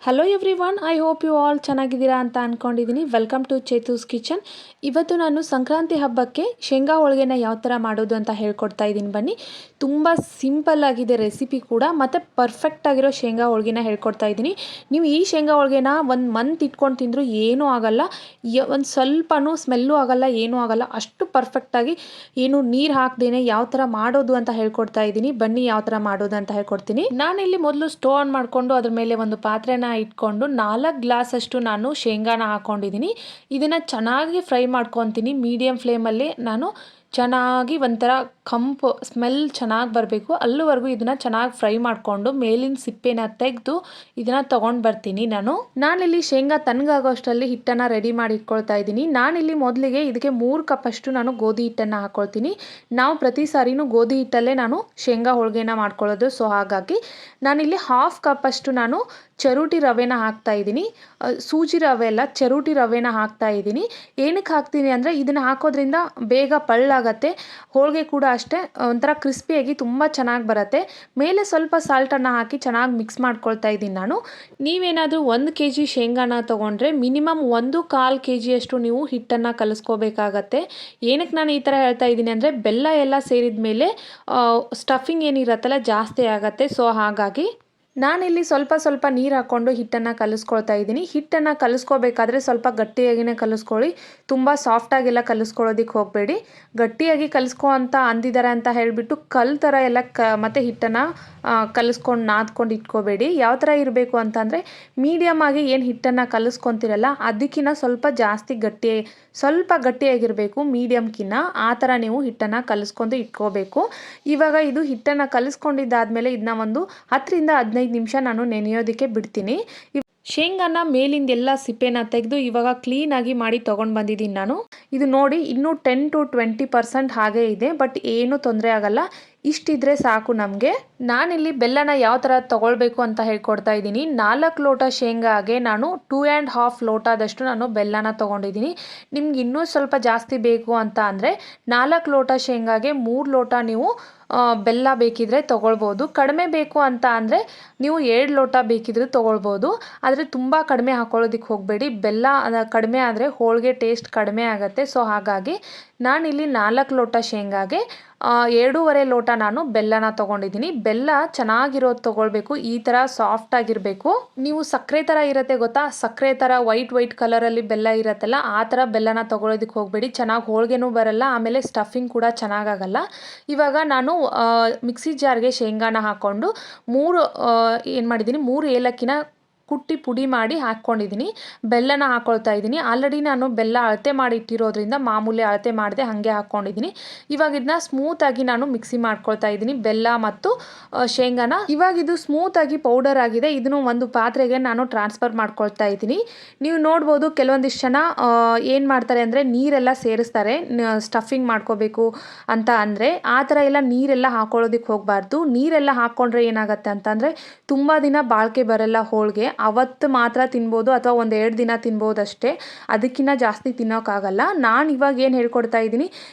Hello everyone, I hope you all ಚೆನ್ನಾಗಿದ್ದೀರಾ ಅಂತ ಅಂದ್ಕೊಂಡಿದ್ದೀನಿ. Welcome to Chethu's kitchen. ಇವತ್ತು ನಾನು ಸಂಕ್ರಾಂತಿ ಹಬ್ಬಕ್ಕೆ ಶೇಂಗಾ ಹೋಳಿಗೆನ ಯಾವ ಥರ ಮಾಡೋದು ಅಂತ ಹೇಳ್ಕೊಡ್ತಾ ಇದ್ದೀನಿ. ಬನ್ನಿ, ತುಂಬ ಸಿಂಪಲ್ ಆಗಿದೆ ರೆಸಿಪಿ ಕೂಡ, ಮತ್ತು ಪರ್ಫೆಕ್ಟ್ ಆಗಿರೋ ಶೇಂಗಾ ಹೋಳಿಗೆನ ಹೇಳ್ಕೊಡ್ತಾ ಇದ್ದೀನಿ. ನೀವು ಈ ಶೇಂಗಾ ಹೋಳಿಗೆನ 1 ಮಂತ್ ಇಟ್ಕೊಂಡು ತಿಂದರೂ ಏನೂ ಆಗಲ್ಲ, ಒಂದು ಸ್ವಲ್ಪನೂ ಸ್ಮೆಲ್ಲು ಆಗಲ್ಲ, ಏನೂ ಆಗಲ್ಲ. ಅಷ್ಟು ಪರ್ಫೆಕ್ಟಾಗಿ ಏನು ನೀರು ಹಾಕ್ದೇನೆ ಯಾವ ಥರ ಮಾಡೋದು ಅಂತ ಹೇಳ್ಕೊಡ್ತಾ ಇದ್ದೀನಿ. ಬನ್ನಿ ಯಾವ ಥರ ಮಾಡೋದು ಅಂತ ಹೇಳ್ಕೊಡ್ತೀನಿ. ನಾನಿಲ್ಲಿ ಮೊದಲು ಸ್ಟೋವ್ ಆನ್ ಮಾಡಿಕೊಂಡು ಅದ್ರ ಮೇಲೆ ಒಂದು ಪಾತ್ರೆನ ಇಟ್ಕೊಂಡು 4 ಗ್ಲಾಸ್ ಅಷ್ಟು ನಾನು ಶೇಂಗಾನ ಹಾಕೊಂಡಿದ್ದೀನಿ. ಇದನ್ನು ಚೆನ್ನಾಗಿ ಫ್ರೈ ಮಾಡ್ಕೊತೀನಿ. ಮೀಡಿಯಮ್ ಫ್ಲೇಮಲ್ಲಿ ನಾನು ಚೆನ್ನಾಗಿ ಒಂಥರ ಕಂಪು ಸ್ಮೆಲ್ ಚೆನ್ನಾಗಿ ಬರಬೇಕು, ಅಲ್ಲಿವರೆಗೂ ಇದನ್ನು ಚೆನ್ನಾಗಿ ಫ್ರೈ ಮಾಡಿಕೊಂಡು ಮೇಲಿನ ಸಿಪ್ಪೆನ ತೆಗೆದು ಇದನ್ನು ತೊಗೊಂಡು ಬರ್ತೀನಿ. ನಾನಿಲ್ಲಿ ಶೇಂಗಾ ತಣ್ಣಗಾಗೋ ಅಷ್ಟರಲ್ಲಿ ಹಿಟ್ಟನ್ನು ರೆಡಿ ಮಾಡಿ ಇಟ್ಕೊಳ್ತಾ ಇದ್ದೀನಿ. ನಾನಿಲ್ಲಿ ಮೊದಲಿಗೆ ಇದಕ್ಕೆ 3 ಕಪ್ ಅಷ್ಟು ನಾನು ಗೋಧಿ ಹಿಟ್ಟನ್ನು ಹಾಕ್ಕೊಳ್ತೀನಿ. ನಾವು ಪ್ರತಿ ಸಾರಿನೂ ಗೋಧಿ ಹಿಟ್ಟಲ್ಲೇ ನಾನು ಶೇಂಗಾ ಹೋಳಿಗೆನ ಮಾಡ್ಕೊಳ್ಳೋದು. ಸೊ ಹಾಗಾಗಿ ನಾನಿಲ್ಲಿ 1/2 ಕಪ್ ಅಷ್ಟು ನಾನು ಚರೋಟಿ ರವೆನ ಹಾಕ್ತಾ ಇದ್ದೀನಿ. ಸೂಜಿ ರವೆ ಅಲ್ಲ, ಚರೋಟಿ ರವೆನ ಹಾಕ್ತಾ ಇದ್ದೀನಿ. ಏನಕ್ಕೆ ಹಾಕ್ತೀನಿ ಅಂದರೆ ಇದನ್ನು ಹಾಕೋದ್ರಿಂದ ಬೇಗ ಪಳ್ಳಾಗತ್ತೆ, ಹೋಳಿಗೆ ಕೂಡ ಅಷ್ಟೇ ಒಂಥರ ಕ್ರಿಸ್ಪಿಯಾಗಿ ತುಂಬ ಚೆನ್ನಾಗಿ ಬರುತ್ತೆ. ಮೇಲೆ ಸ್ವಲ್ಪ ಸಾಲ್ಟನ್ನು ಹಾಕಿ ಚೆನ್ನಾಗಿ ಮಿಕ್ಸ್ ಮಾಡ್ಕೊಳ್ತಾ ಇದ್ದೀನಿ ನಾನು. ನೀವೇನಾದರೂ 1 kg ಶೇಂಗಾನ ತೊಗೊಂಡ್ರೆ ಮಿನಿಮಮ್ 1/4 kg ಅಷ್ಟು ನೀವು ಹಿಟ್ಟನ್ನು ಕಲಿಸ್ಕೋಬೇಕಾಗತ್ತೆ. ಏನಕ್ಕೆ ನಾನು ಈ ಥರ ಹೇಳ್ತಾ ಇದ್ದೀನಿ ಅಂದರೆ ಬೆಲ್ಲ ಎಲ್ಲ ಸೇರಿದ ಮೇಲೆ ಸ್ಟಫಿಂಗ್ ಏನಿರತ್ತಲ್ಲ ಜಾಸ್ತಿ ಆಗುತ್ತೆ. ಸೊ ಹಾಗಾಗಿ ನಾನಿಲ್ಲಿ ಸ್ವಲ್ಪ ನೀರು ಹಾಕ್ಕೊಂಡು ಹಿಟ್ಟನ್ನು ಕಲಿಸ್ಕೊಳ್ತಾ ಇದ್ದೀನಿ. ಹಿಟ್ಟನ್ನು ಕಲಿಸ್ಕೋಬೇಕಾದ್ರೆ ಸ್ವಲ್ಪ ಗಟ್ಟಿಯಾಗಿಯೇ ಕಲಿಸ್ಕೊಳ್ಳಿ, ತುಂಬ ಸಾಫ್ಟಾಗೆಲ್ಲ ಕಲಿಸ್ಕೊಳ್ಳೋದಕ್ಕೆ ಹೋಗಬೇಡಿ. ಗಟ್ಟಿಯಾಗಿ ಕಲಿಸ್ಕೊ ಅಂತ ಅಂದಿದ್ದಾರೆ ಅಂತ ಹೇಳಿಬಿಟ್ಟು ಕಲ್ ಥರ ಎಲ್ಲ ಮತ್ತು ಹಿಟ್ಟನ್ನು ಕಲಿಸ್ಕೊಂಡು ನಾದ್ಕೊಂಡು ಇಟ್ಕೋಬೇಡಿ. ಯಾವ ಥರ ಇರಬೇಕು ಅಂತಂದರೆ ಮೀಡಿಯಮ್ ಆಗಿ ಏನು ಹಿಟ್ಟನ್ನು ಕಲಿಸ್ಕೊತಿರಲ್ಲ ಅದಕ್ಕಿಂತ ಸ್ವಲ್ಪ ಗಟ್ಟಿಯಾಗಿರಬೇಕು, ಮೀಡಿಯಮ್ಕಿನ್ನ. ಆ ಥರ ನೀವು ಹಿಟ್ಟನ್ನು ಕಲಿಸ್ಕೊಂಡು ಇಟ್ಕೋಬೇಕು. ಇವಾಗ ಇದು ಹಿಟ್ಟನ್ನು ಕಲಿಸ್ಕೊಂಡಿದ್ದಾದಮೇಲೆ ಇದನ್ನ ಒಂದು 10 ರಿಂದ 15 ನಿಮಿಷ ನಾನು ನೆನೆಯೋದಕ್ಕೆ ಬಿಡ್ತೀನಿ. ಶೇಂಗಾನ ಮೇಲಿಂದ ಎಲ್ಲ ಸಿಪ್ಪೆನ ತೆಗೆದು ಇವಾಗ ಕ್ಲೀನಾಗಿ ಮಾಡಿ ತೊಗೊಂಡು ಬಂದಿದ್ದೀನಿ ನಾನು. ಇದು ನೋಡಿ ಇನ್ನೂ 10 to 20% ಹಾಗೇ ಇದೆ, ಬಟ್ ಏನೂ ತೊಂದರೆ ಆಗಲ್ಲ. ಇಷ್ಟಿದ್ರೆ ಸಾಕು ನಮಗೆ. ನಾನಿಲ್ಲಿ ಬೆಲ್ಲನ ಯಾವ ಥರ ತೊಗೊಳ್ಬೇಕು ಅಂತ ಹೇಳ್ಕೊಡ್ತಾ ಇದ್ದೀನಿ. 4 ಲೋಟ ಶೇಂಗಾಗೆ ನಾನು 2.5 ಲೋಟದಷ್ಟು ನಾನು ಬೆಲ್ಲನ ತೊಗೊಂಡಿದ್ದೀನಿ. ನಿಮ್ಗೆ ಇನ್ನೂ ಸ್ವಲ್ಪ ಜಾಸ್ತಿ ಬೇಕು ಅಂತ ಅಂದರೆ 4 ಲೋಟ ಶೇಂಗಾಗೆ 3 ಲೋಟ ನೀವು ಬೆಲ್ಲ ಬೇಕಿದ್ರೆ ತೊಗೊಳ್ಬೋದು. ಕಡಿಮೆ ಬೇಕು ಅಂತ ಅಂದರೆ ನೀವು 2 ಲೋಟ ಬೇಕಿದ್ರೆ ತೊಗೊಳ್ಬೋದು. ಆದರೆ ತುಂಬ ಕಡಿಮೆ ಹಾಕ್ಕೊಳ್ಳೋದಕ್ಕೆ ಹೋಗಬೇಡಿ. ಬೆಲ್ಲ ಕಡಿಮೆ ಆದರೆ ಹೋಳಿಗೆ ಟೇಸ್ಟ್ ಕಡಿಮೆ ಆಗುತ್ತೆ. ಸೊ ಹಾಗಾಗಿ ನಾನಿಲ್ಲಿ 4 ಲೋಟ ಶೇಂಗಾಗೆ 2.5 ಲೋಟ ನಾನು ಬೆಲ್ಲನ ತೊಗೊಂಡಿದ್ದೀನಿ. ಬೆಲ್ಲ ಚೆನ್ನಾಗಿರೋದು ತೊಗೊಳ್ಬೇಕು, ಈ ಥರ ಸಾಫ್ಟಾಗಿರಬೇಕು. ನೀವು ಸಕ್ಕರೆ ಥರ ಇರುತ್ತೆ ಗೊತ್ತಾ, ಸಕ್ಕರೆ ಥರ ವೈಟ್ ಕಲರಲ್ಲಿ ಬೆಲ್ಲ ಇರುತ್ತಲ್ಲ, ಆ ಥರ ಬೆಲ್ಲನ ತೊಗೊಳೋದಕ್ಕೆ ಹೋಗಬೇಡಿ. ಚೆನ್ನಾಗಿ ಹೋಳಿಗೆನೂ ಬರಲ್ಲ, ಆಮೇಲೆ ಸ್ಟಫಿಂಗ್ ಕೂಡ ಚೆನ್ನಾಗಾಗಲ್ಲ. ಇವಾಗ ನಾನು ಮಿಕ್ಸಿ ಜಾರ್ಗೆ ಶೇಂಗಾನ ಹಾಕ್ಕೊಂಡು 3 ಏಲಕ್ಕಿನ ಕುಟ್ಟಿ ಪುಡಿ ಮಾಡಿ ಹಾಕ್ಕೊಂಡಿದ್ದೀನಿ. ಬೆಲ್ಲನ ಹಾಕ್ಕೊಳ್ತಾ ಇದ್ದೀನಿ. ಆಲ್ರೆಡಿ ನಾನು ಬೆಲ್ಲ ಅಳತೆ ಮಾಡಿ ಇಟ್ಟಿರೋದ್ರಿಂದ ಮಾಮೂಲಿ ಅಳತೆ ಮಾಡದೆ ಹಾಗೆ ಹಾಕ್ಕೊಂಡಿದ್ದೀನಿ. ಇವಾಗ ಇದನ್ನ ಸ್ಮೂತಾಗಿ ನಾನು ಮಿಕ್ಸಿ ಮಾಡ್ಕೊಳ್ತಾ ಇದ್ದೀನಿ, ಬೆಲ್ಲ ಮತ್ತು ಶೇಂಗಾನ. ಇವಾಗ ಇದು ಸ್ಮೂತಾಗಿ ಪೌಡರ್ ಆಗಿದೆ. ಇದನ್ನು ಒಂದು ಪಾತ್ರೆಗೆ ನಾನು ಟ್ರಾನ್ಸ್ಫರ್ ಮಾಡ್ಕೊಳ್ತಾ ಇದ್ದೀನಿ. ನೀವು ನೋಡ್ಬೋದು ಕೆಲವೊಂದಿಷ್ಟು ಜನ ಏನು ಮಾಡ್ತಾರೆ ಅಂದರೆ ನೀರೆಲ್ಲ ಸೇರಿಸ್ತಾರೆ ಸ್ಟಫಿಂಗ್ ಮಾಡ್ಕೋಬೇಕು ಅಂತ ಅಂದರೆ. ಆ ಥರ ಎಲ್ಲ ನೀರೆಲ್ಲ ಹಾಕೊಳ್ಳೋದಕ್ಕೆ ಹೋಗಬಾರ್ದು. ನೀರೆಲ್ಲ ಹಾಕ್ಕೊಂಡ್ರೆ ಏನಾಗುತ್ತೆ ಅಂತಂದರೆ ತುಂಬ ದಿನ ಬಾಳಿಕೆ ಬರಲ್ಲ ಹೋಳಿಗೆ. ಅವತ್ತು ಮಾತ್ರ ತಿನ್ಬೋದು ಅಥವಾ 1-2 ದಿನ ತಿನ್ಬೋದು ಅಷ್ಟೇ, ಅದಕ್ಕಿಂತ ಜಾಸ್ತಿ ತಿನ್ನೋಕ್ಕಾಗಲ್ಲ. ನಾನು ಇವಾಗ ಏನು ಹೇಳ್ಕೊಡ್ತಾ ಇದ್ದೀನಿ,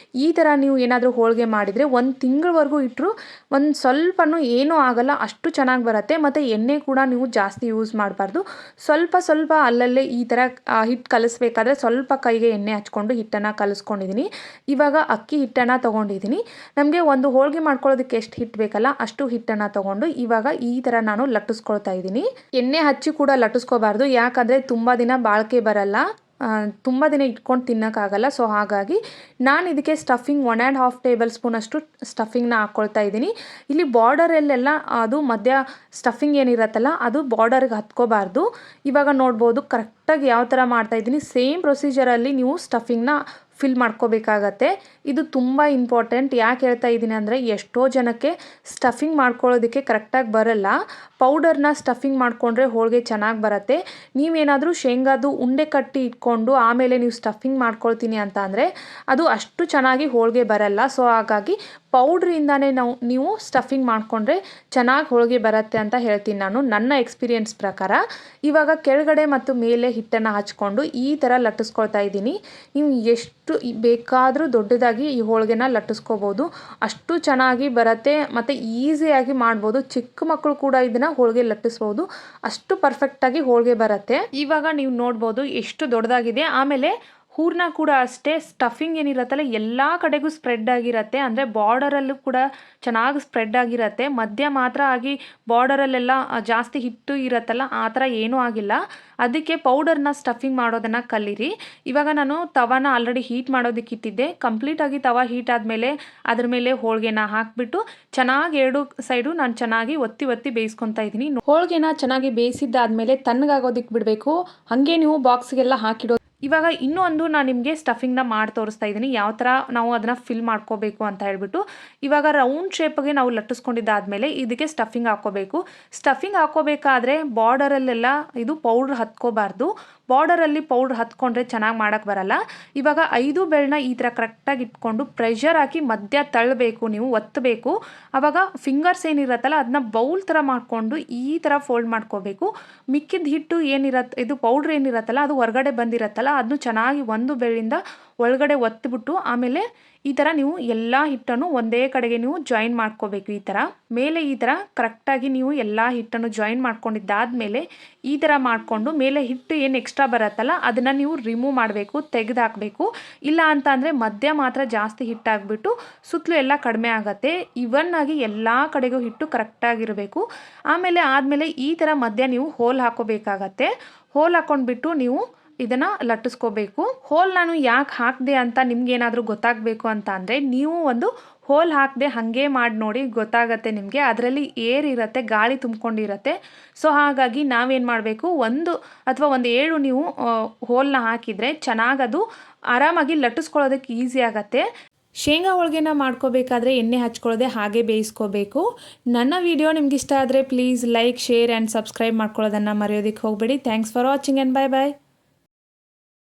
ಈ ಥರ ನೀವು ಏನಾದರೂ ಹೋಳಿಗೆ ಮಾಡಿದರೆ 1 ತಿಂಗಳವರೆಗೂ ಇಟ್ಟರು ಒಂದು ಸ್ವಲ್ಪನೂ ಏನೂ ಆಗಲ್ಲ, ಅಷ್ಟು ಚೆನ್ನಾಗಿ ಬರುತ್ತೆ. ಮತ್ತು ಎಣ್ಣೆ ಕೂಡ ನೀವು ಜಾಸ್ತಿ ಯೂಸ್ ಮಾಡಬಾರ್ದು. ಸ್ವಲ್ಪ ಅಲ್ಲಲ್ಲೇ ಈ ಥರ ಹಿಟ್ಟು ಕಲಿಸ್ಬೇಕಾದ್ರೆ ಸ್ವಲ್ಪ ಕೈಗೆ ಎಣ್ಣೆ ಹಚ್ಕೊಂಡು ಹಿಟ್ಟನ್ನು ಕಲಿಸ್ಕೊಂಡಿದ್ದೀನಿ. ಇವಾಗ ಅಕ್ಕಿ ಹಿಟ್ಟನ್ನು ತೊಗೊಂಡಿದ್ದೀನಿ. ನಮಗೆ ಒಂದು ಹೋಳಿಗೆ ಮಾಡ್ಕೊಳ್ಳೋದಕ್ಕೆ ಎಷ್ಟು ಹಿಟ್ಟು ಬೇಕಲ್ಲ ಅಷ್ಟು ಹಿಟ್ಟನ್ನು ತೊಗೊಂಡು ಇವಾಗ ಈ ಥರ ನಾನು ಲಟ್ಟಿಸ್ಕೊಳ್ತಾ ಇದ್ದೀನಿ. ಎಣ್ಣೆ ಹಚ್ಚಿ ಕೂಡ ಲಟ್ಟಿಸ್ಕೋಬಾರ್ದು, ಯಾಕಂದರೆ ತುಂಬ ದಿನ ಬಾಳಿಕೆ ಬರಲ್ಲ, ತುಂಬ ದಿನ ಇಟ್ಕೊಂಡು ತಿನ್ನೋಕ್ಕಾಗಲ್ಲ. ಸೊ ಹಾಗಾಗಿ ನಾನು ಇದಕ್ಕೆ ಸ್ಟಫಿಂಗ್ 1.5 ಟೇಬಲ್ ಸ್ಪೂನ್ ಅಷ್ಟು ಸ್ಟಫಿಂಗ್ನ ಹಾಕ್ಕೊಳ್ತಾ ಇದ್ದೀನಿ. ಇಲ್ಲಿ ಬಾರ್ಡರಲ್ಲೆಲ್ಲ ಅದು ಮಧ್ಯ ಸ್ಟಫಿಂಗ್ ಏನಿರತ್ತಲ್ಲ ಅದು ಬಾರ್ಡರ್ಗೆ ಹತ್ಕೋಬಾರ್ದು. ಇವಾಗ ನೋಡ್ಬೋದು ಕರೆಕ್ಟಾಗಿ ಯಾವ ಥರ ಮಾಡ್ತಾಯಿದ್ದೀನಿ. ಸೇಮ್ ಪ್ರೊಸೀಜರಲ್ಲಿ ನೀವು ಸ್ಟಫಿಂಗ್ನ ಫಿಲ್ ಮಾಡ್ಕೋಬೇಕಾಗತ್ತೆ. ಇದು ತುಂಬ ಇಂಪಾರ್ಟೆಂಟ್. ಯಾಕೆ ಹೇಳ್ತಾ ಇದ್ದೀನಿ ಅಂದರೆ ಎಷ್ಟೋ ಜನಕ್ಕೆ ಸ್ಟಫಿಂಗ್ ಮಾಡ್ಕೊಳ್ಳೋದಕ್ಕೆ ಕರೆಕ್ಟಾಗಿ ಬರಲ್ಲ. ಪೌಡರ್ನ ಸ್ಟಫಿಂಗ್ ಮಾಡಿಕೊಂಡ್ರೆ ಹೋಳಿಗೆ ಚೆನ್ನಾಗಿ ಬರುತ್ತೆ. ನೀವೇನಾದರೂ ಶೇಂಗಾದು ಉಂಡೆ ಕಟ್ಟಿ ಇಟ್ಕೊಂಡು ಆಮೇಲೆ ನೀವು ಸ್ಟಫಿಂಗ್ ಮಾಡ್ಕೊಳ್ತೀನಿ ಅಂತ ಅಂದರೆ ಅದು ಅಷ್ಟು ಚೆನ್ನಾಗಿ ಹೋಳಿಗೆ ಬರಲ್ಲ. ಸೊ ಹಾಗಾಗಿ ಪೌಡ್ರಿಂದಾನೇ ನೀವು ಸ್ಟಫಿಂಗ್ ಮಾಡಿಕೊಂಡ್ರೆ ಚೆನ್ನಾಗಿ ಹೋಳಿಗೆ ಬರುತ್ತೆ ಅಂತ ಹೇಳ್ತೀನಿ ನಾನು, ನನ್ನ ಎಕ್ಸ್ಪೀರಿಯೆನ್ಸ್ ಪ್ರಕಾರ. ಇವಾಗ ಕೆಳಗಡೆ ಮತ್ತು ಮೇಲೆ ಹಿಟ್ಟನ್ನು ಹಚ್ಕೊಂಡು ಈ ಥರ ಲಟ್ಟಿಸ್ಕೊಳ್ತಾ ಇದ್ದೀನಿ. ನೀವು ಎಷ್ಟು ಬೇಕಾದರೂ ದೊಡ್ಡದಾಗಿ ಈ ಹೋಳಿಗೆನ ಲಟ್ಟಿಸ್ಕೋಬೋದು, ಅಷ್ಟು ಚೆನ್ನಾಗಿ ಬರುತ್ತೆ ಮತ್ತು ಈಸಿಯಾಗಿ ಮಾಡ್ಬೋದು. ಚಿಕ್ಕ ಮಕ್ಕಳು ಕೂಡ ಇದನ್ನು ಹೋಳಿಗೆ ಲಟ್ಟಿಸ್ಬೋದು, ಅಷ್ಟು ಪರ್ಫೆಕ್ಟಾಗಿ ಹೋಳಿಗೆ ಬರುತ್ತೆ. ಇವಾಗ ನೀವು ನೋಡ್ಬೋದು ಎಷ್ಟು ದೊಡ್ಡದಾಗಿದೆ. ಆಮೇಲೆ ಹೂರಣ ಕೂಡ ಅಷ್ಟೇ, ಸ್ಟಫಿಂಗ್ ಏನಿರುತ್ತಲ್ಲ ಎಲ್ಲ ಕಡೆಗೂ ಸ್ಪ್ರೆಡ್ ಆಗಿರುತ್ತೆ, ಅಂದರೆ ಬಾರ್ಡರಲ್ಲೂ ಕೂಡ ಚೆನ್ನಾಗಿ ಸ್ಪ್ರೆಡ್ ಆಗಿರುತ್ತೆ. ಮಧ್ಯ ಮಾತ್ರ ಆಗಿ ಬಾರ್ಡರಲ್ಲೆಲ್ಲ ಜಾಸ್ತಿ ಹಿಟ್ಟು ಇರುತ್ತಲ್ಲ, ಆ ಥರ ಏನೂ ಆಗಿಲ್ಲ. ಅದಕ್ಕೆ ಪೌಡರ್ನ ಸ್ಟಫಿಂಗ್ ಮಾಡೋದನ್ನು ಕಲೀರಿ. ಇವಾಗ ನಾನು ತವಾನ ಆಲ್ರೆಡಿ ಹೀಟ್ ಮಾಡೋದಕ್ಕೆ ಇಟ್ಟಿದ್ದೆ. ಕಂಪ್ಲೀಟಾಗಿ ತವಾ ಹೀಟ್ ಆದಮೇಲೆ ಅದ್ರ ಮೇಲೆ ಹೋಳಿಗೆನ ಹಾಕಿಬಿಟ್ಟು ಚೆನ್ನಾಗಿ ಎರಡು ಸೈಡು ನಾನು ಚೆನ್ನಾಗಿ ಒತ್ತಿ ಒತ್ತಿ ಬೇಯಿಸ್ಕೊತಾ ಇದ್ದೀನಿ. ಹೋಳಿಗೆನ ಚೆನ್ನಾಗಿ ಬೇಯಿಸಿದ್ದಾದಮೇಲೆ ತಣ್ಣಗಾಗೋದಕ್ಕೆ ಬಿಡಬೇಕು, ಹಾಗೆ ನೀವು ಬಾಕ್ಸ್ಗೆಲ್ಲ ಹಾಕಿಡೋ. ಇವಾಗ ಇನ್ನೂ ಒಂದು ನಾನು ನಿಮಗೆ ಸ್ಟಫಿಂಗ್ನ ಮಾಡಿ ತೋರಿಸ್ತಾ ಇದ್ದೀನಿ, ಯಾವ ಥರ ನಾವು ಅದನ್ನು ಫಿಲ್ ಮಾಡ್ಕೋಬೇಕು ಅಂತ ಹೇಳ್ಬಿಟ್ಟು. ಇವಾಗ ರೌಂಡ್ ಶೇಪ್ಗೆ ನಾವು ಲಟ್ಟಿಸ್ಕೊಂಡಿದ್ದಾದಮೇಲೆ ಇದಕ್ಕೆ ಸ್ಟಫಿಂಗ್ ಹಾಕ್ಕೋಬೇಕು. ಸ್ಟಫಿಂಗ್ ಹಾಕ್ಕೋಬೇಕಾದ್ರೆ ಬಾರ್ಡರಲ್ಲೆಲ್ಲ ಇದು ಪೌಡ್ರ್ ಹತ್ಕೋಬಾರ್ದು. ಬಾರ್ಡರಲ್ಲಿ ಪೌಡ್ರ್ ಹತ್ಕೊಂಡ್ರೆ ಚೆನ್ನಾಗಿ ಮಾಡೋಕ್ಕೆ ಬರಲ್ಲ. ಇವಾಗ 5 ಬೆರಳನ್ನ ಈ ಥರ ಕರೆಕ್ಟಾಗಿ ಇಟ್ಕೊಂಡು ಪ್ರೆಷರ್ ಹಾಕಿ ಮಧ್ಯ ತಳ್ಳಬೇಕು, ನೀವು ಒತ್ತಬೇಕು. ಆವಾಗ ಫಿಂಗರ್ಸ್ ಏನಿರುತ್ತಲ್ಲ ಅದನ್ನ ಬೌಲ್ ಥರ ಮಾಡಿಕೊಂಡು ಈ ಥರ ಫೋಲ್ಡ್ ಮಾಡ್ಕೋಬೇಕು. ಮಿಕ್ಕಿದ ಹಿಟ್ಟು ಏನಿರತ್ತೆ, ಇದು ಪೌಡ್ರ್ ಏನಿರುತ್ತಲ್ಲ ಅದು ಹೊರಗಡೆ ಬಂದಿರತ್ತಲ್ಲ, ಅದನ್ನು ಚೆನ್ನಾಗಿ ಒಂದು ಬೆರಳಿಂದ ಒಳಗಡೆ ಒತ್ತಿಬಿಟ್ಟು ಆಮೇಲೆ ಈ ಥರ ನೀವು ಎಲ್ಲ ಹಿಟ್ಟನ್ನು ಒಂದೇ ಕಡೆಗೆ ನೀವು ಜಾಯಿನ್ ಮಾಡ್ಕೋಬೇಕು. ಈ ಥರ ಮೇಲೆ ಈ ಥರ ಕರೆಕ್ಟಾಗಿ ನೀವು ಎಲ್ಲ ಹಿಟ್ಟನ್ನು ಜಾಯಿನ್ ಮಾಡ್ಕೊಂಡಿದ್ದಾದಮೇಲೆ ಈ ಥರ ಮಾಡಿಕೊಂಡು ಮೇಲೆ ಹಿಟ್ಟು ಏನು ಎಕ್ಸ್ಟ್ರಾ ಬರುತ್ತಲ್ಲ ಅದನ್ನು ನೀವು ರಿಮೂವ್ ಮಾಡಬೇಕು, ತೆಗೆದು ಹಾಕಬೇಕು. ಇಲ್ಲ ಅಂತ ಅಂದರೆ ಮಧ್ಯ ಮಾತ್ರ ಜಾಸ್ತಿ ಹಿಟ್ಟಾಗಿಬಿಟ್ಟು ಸುತ್ತಲೂ ಎಲ್ಲ ಕಡಿಮೆ ಆಗುತ್ತೆ. ಇವನ್ನಾಗಿ ಎಲ್ಲ ಕಡೆಗೂ ಹಿಟ್ಟು ಕರೆಕ್ಟಾಗಿರಬೇಕು. ಆದಮೇಲೆ ಈ ಥರ ಮಧ್ಯ ನೀವು ಹೋಲ್ ಹಾಕೋಬೇಕಾಗತ್ತೆ. ಹೋಲ್ ಹಾಕ್ಕೊಂಡ್ಬಿಟ್ಟು ನೀವು ಇದನ್ನು ಲಟ್ಟಿಸ್ಕೋಬೇಕು. ಹೋಲ್ ನಾನು ಯಾಕೆ ಹಾಕಿದೆ ಅಂತ ನಿಮ್ಗೇನಾದರೂ ಗೊತ್ತಾಗಬೇಕು ಅಂತ ಅಂದರೆ ನೀವು ಒಂದು ಹೋಲ್ ಹಾಕದೆ ಹಾಗೆ ಮಾಡಿ ನೋಡಿ, ಗೊತ್ತಾಗತ್ತೆ ನಿಮಗೆ. ಅದರಲ್ಲಿ ಏರ್ ಇರುತ್ತೆ, ಗಾಳಿ ತುಂಬ್ಕೊಂಡಿರುತ್ತೆ. ಸೊ ಹಾಗಾಗಿ ನಾವೇನು ಮಾಡಬೇಕು, 1 ಅಥವಾ 7 ನೀವು ಹೋಲ್ನ ಹಾಕಿದರೆ ಚೆನ್ನಾಗದು ಆರಾಮಾಗಿ ಲಟ್ಟಿಸ್ಕೊಳ್ಳೋದಕ್ಕೆ ಈಸಿ ಆಗುತ್ತೆ. ಶೇಂಗಾ ಹೋಳಿಗೆನ ಮಾಡ್ಕೋಬೇಕಾದ್ರೆ ಎಣ್ಣೆ ಹಚ್ಕೊಳ್ಳೋದೆ ಹಾಗೆ ಬೇಯಿಸ್ಕೋಬೇಕು. ನನ್ನ ವಿಡಿಯೋ ನಿಮ್ಗೆ ಇಷ್ಟ ಆದರೆ please like, share and subscribe ಮಾಡ್ಕೊಳ್ಳೋದನ್ನು ಮರೆಯೋದಕ್ಕೆ ಹೋಗಬೇಡಿ. Thanks for watching and bye bye.